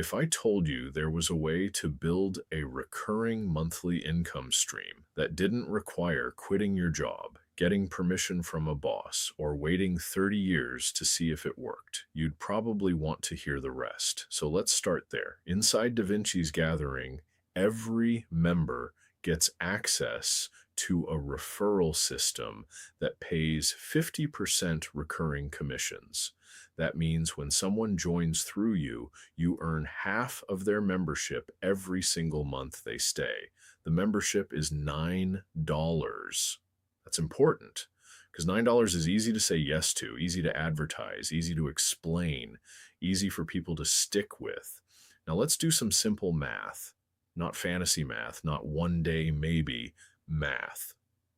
If I told you there was a way to build a recurring monthly income stream that didn't require quitting your job, getting permission from a boss, or waiting 30 years to see if it worked, you'd probably want to hear the rest. So let's start there. Inside DaVinci's Gathering, every member gets access to a referral system that pays 50% recurring commissions. That means when someone joins through you, you earn half of their membership every single month they stay. The membership is $9. That's important because $9 is easy to say yes to, easy to advertise, easy to explain, easy for people to stick with. Now let's do some simple math, not fantasy math, not one day maybe math,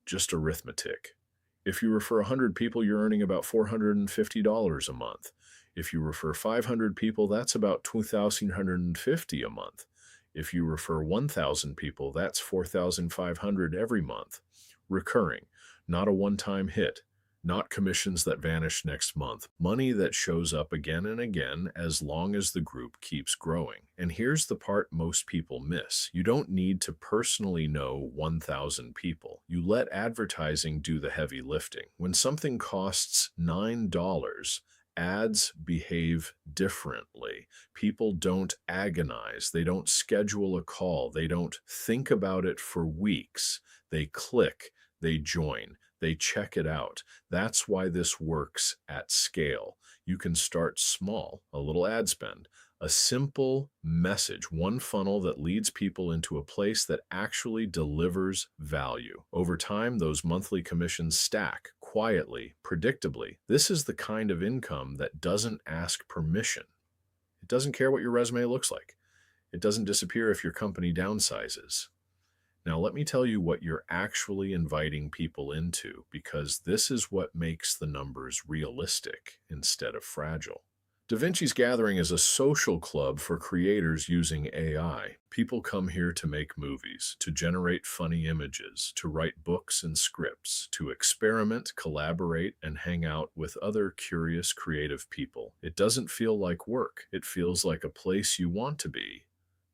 just arithmetic. If you refer 100 people, you're earning about $450 a month. If you refer 500 people, that's about $2,150 a month. If you refer 1,000 people, that's $4,500 every month. Recurring, not a one-time hit, not commissions that vanish next month, money that shows up again and again as long as the group keeps growing. And here's the part most people miss. You don't need to personally know 1,000 people. You let advertising do the heavy lifting. When something costs $9, ads behave differently. People don't agonize. They don't schedule a call. They don't think about it for weeks. They click, they join, they check it out. That's why this works at scale. You can start small, a little ad spend, a simple message, one funnel that leads people into a place that actually delivers value. Over time, those monthly commissions stack quietly, predictably. This is the kind of income that doesn't ask permission. It doesn't care what your resume looks like. It doesn't disappear if your company downsizes. Now, let me tell you what you're actually inviting people into, because this is what makes the numbers realistic instead of fragile. DaVinci's Gathering is a social club for creators using AI. People come here to make movies, to generate funny images, to write books and scripts, to experiment, collaborate, and hang out with other curious, creative people. It doesn't feel like work. It feels like a place you want to be.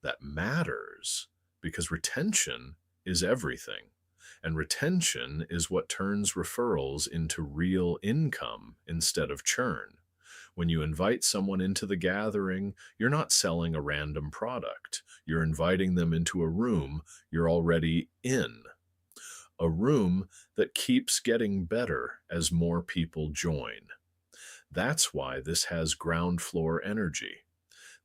That matters, because retention is everything. And retention is what turns referrals into real income instead of churn. When you invite someone into the gathering, you're not selling a random product. You're inviting them into a room you're already in. A room that keeps getting better as more people join. That's why this has ground floor energy.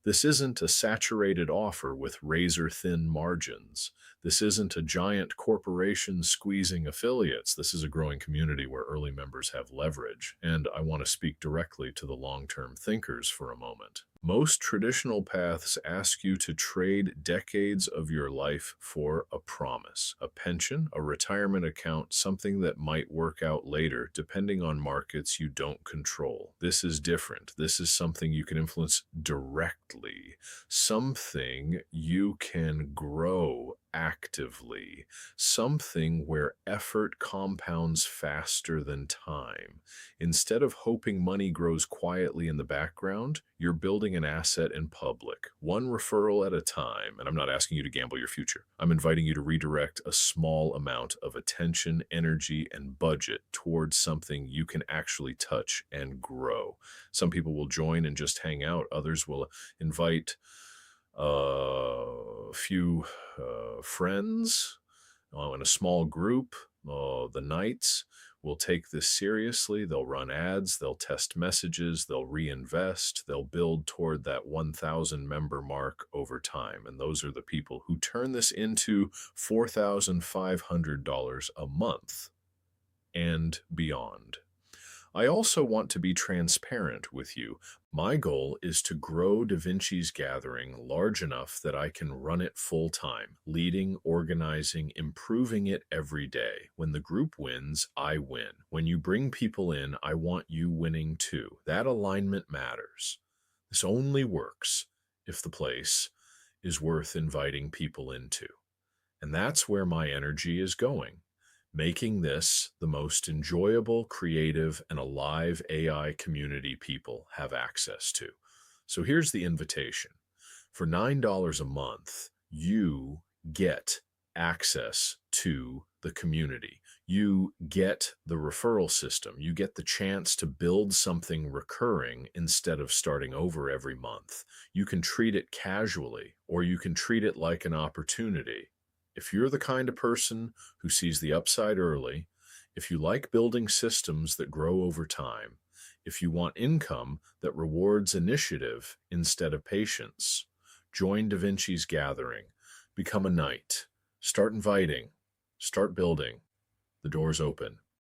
This isn't a saturated offer with razor-thin margins. This isn't a giant corporation squeezing affiliates. This is a growing community where early members have leverage. And I want to speak directly to the long-term thinkers for a moment. Most traditional paths ask you to trade decades of your life for a promise, a pension, a retirement account, something that might work out later, depending on markets you don't control. This is different. This is something you can influence directly, something you can grow actively, something where effort compounds faster than time. Instead of hoping money grows quietly in the background, you're building an asset in public, one referral at a time. And I'm not asking you to gamble your future. I'm inviting you to redirect a small amount of attention, energy, and budget towards something you can actually touch and grow. Some people will join and just hang out. Others will invite a few friends in a small group. The Knights will take this seriously. They'll run ads, they'll test messages, they'll reinvest, they'll build toward that 1,000 member mark over time. And those are the people who turn this into $4,500 a month and beyond. I also want to be transparent with you. My goal is to grow DaVinci's Gathering large enough that I can run it full time, leading, organizing, improving it every day. When the group wins, I win. When you bring people in, I want you winning too. That alignment matters. This only works if the place is worth inviting people into. And that's where my energy is going. Making this the most enjoyable, creative, and alive AI community people have access to. So here's the invitation. For $9 a month, you get access to the community. You get the referral system. You get the chance to build something recurring instead of starting over every month. You can treat it casually, or you can treat it like an opportunity. If you're the kind of person who sees the upside early, if you like building systems that grow over time, if you want income that rewards initiative instead of patience, join Da Vinci's gathering. Become a knight. Start inviting. Start building. The door's open.